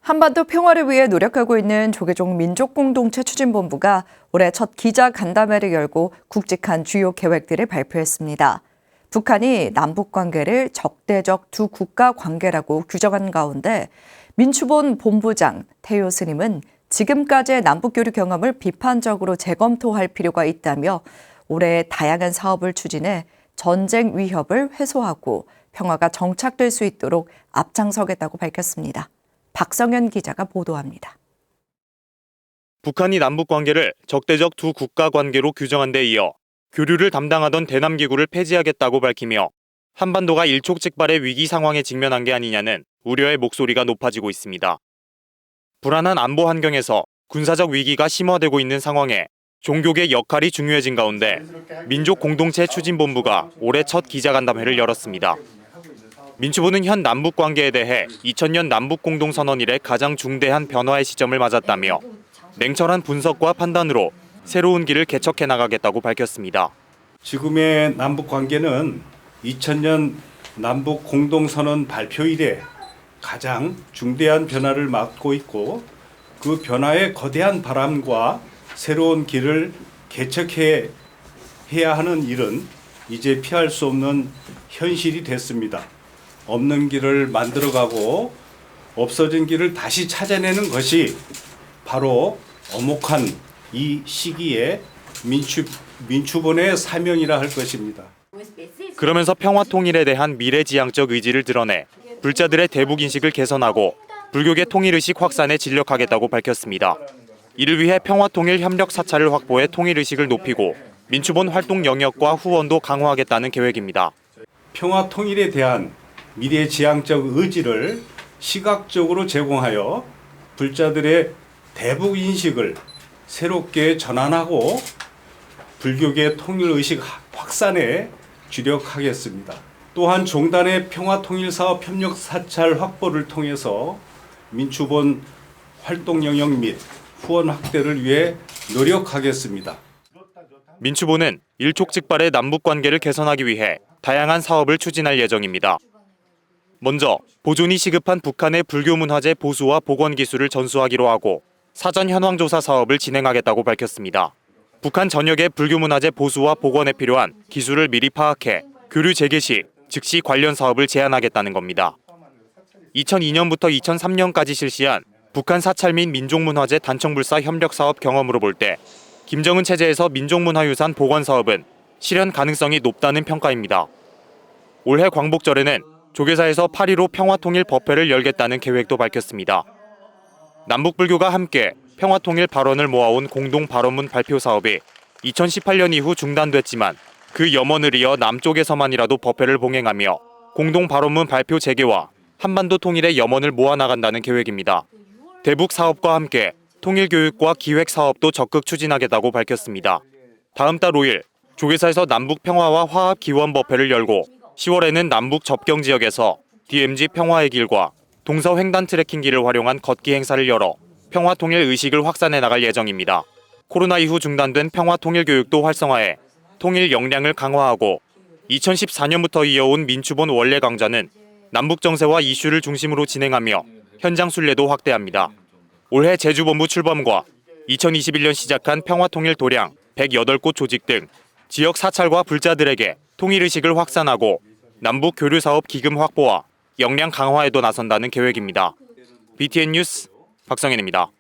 한반도 평화를 위해 노력하고 있는 조계종 민족공동체 추진본부가 올해 첫 기자 간담회를 열고 굵직한 주요 계획들을 발표했습니다. 북한이 남북 관계를 적대적 두 국가 관계라고 규정한 가운데 민추본 본부장 태효 스님은 지금까지의 남북 교류 경험을 비판적으로 재검토할 필요가 있다며 올해 다양한 사업을 추진해 전쟁 위협을 해소하고 평화가 정착될 수 있도록 앞장서겠다고 밝혔습니다. 박성현 기자가 보도합니다. 북한이 남북 관계를 적대적 두 국가 관계로 규정한 데 이어 교류를 담당하던 대남기구를 폐지하겠다고 밝히며 한반도가 일촉즉발의 위기 상황에 직면한 게 아니냐는 우려의 목소리가 높아지고 있습니다. 불안한 안보 환경에서 군사적 위기가 심화되고 있는 상황에 종교계 역할이 중요해진 가운데 민족공동체 추진본부가 올해 첫 기자간담회를 열었습니다. 민추본은 현 남북 관계에 대해 2000년 남북공동선언 이래 가장 중대한 변화의 시점을 맞았다며 냉철한 분석과 판단으로 새로운 길을 개척해 나가겠다고 밝혔습니다. 지금의 남북 관계는 2000년 남북공동선언 발표 이래 가장 중대한 변화를 맞고 있고 그 변화의 거대한 바람과 새로운 길을 개척해야 하는 일은 이제 피할 수 없는 현실이 됐습니다. 없는 길을 만들어가고 없어진 길을 다시 찾아내는 것이 바로 엄혹한 이 시기에 민추본의 사명이라 할 것입니다. 그러면서 평화 통일에 대한 미래지향적 의지를 드러내 불자들의 대북 인식을 개선하고 불교계 통일의식 확산에 진력하겠다고 밝혔습니다. 이를 위해 평화통일 협력 사찰을 확보해 통일의식을 높이고 민추본 활동 영역과 후원도 강화하겠다는 계획입니다. 평화 통일에 대한 미래지향적 의지를 시각적으로 제공하여 불자들의 대북 인식을 새롭게 전환하고 불교계 통일의식 확산에 주력하겠습니다. 또한 종단의 평화통일사업 협력사찰 확보를 통해서 민추본 활동 영역 및 후원 확대를 위해 노력하겠습니다. 민추본은 일촉즉발의 남북 관계를 개선하기 위해 다양한 사업을 추진할 예정입니다. 먼저 보존이 시급한 북한의 불교 문화재 보수와 복원 기술을 전수하기로 하고 사전 현황 조사 사업을 진행하겠다고 밝혔습니다. 북한 전역의 불교 문화재 보수와 복원에 필요한 기술을 미리 파악해 교류 재개 시 즉시 관련 사업을 제안하겠다는 겁니다. 2002년부터 2003년까지 실시한 북한 사찰 및 민족문화재 단청불사 협력 사업 경험으로 볼 때 김정은 체제에서 민족문화유산 복원 사업은 실현 가능성이 높다는 평가입니다. 올해 광복절에는 조계사에서 8.15 평화통일 법회를 열겠다는 계획도 밝혔습니다. 남북불교가 함께 평화통일 발언을 모아온 공동발언문 발표 사업이 2018년 이후 중단됐지만 그 염원을 이어 남쪽에서만이라도 법회를 봉행하며 공동발언문 발표 재개와 한반도 통일의 염원을 모아나간다는 계획입니다. 대북 사업과 함께 통일교육과 기획사업도 적극 추진하겠다고 밝혔습니다. 다음 달 5일 조계사에서 남북 평화와 화합 기원 법회를 열고 10월에는 남북 접경 지역에서 DMZ 평화의 길과 동서 횡단 트레킹 길을 활용한 걷기 행사를 열어 평화 통일 의식을 확산해 나갈 예정입니다. 코로나 이후 중단된 평화 통일 교육도 활성화해 통일 역량을 강화하고 2014년부터 이어온 민추본 원래 강좌는 남북 정세와 이슈를 중심으로 진행하며 현장 순례도 확대합니다. 올해 제주본부 출범과 2021년 시작한 평화통일 도량 108곳 조직 등 지역 사찰과 불자들에게 통일의식을 확산하고 남북 교류사업 기금 확보와 역량 강화에도 나선다는 계획입니다. BTN 뉴스 박성현입니다.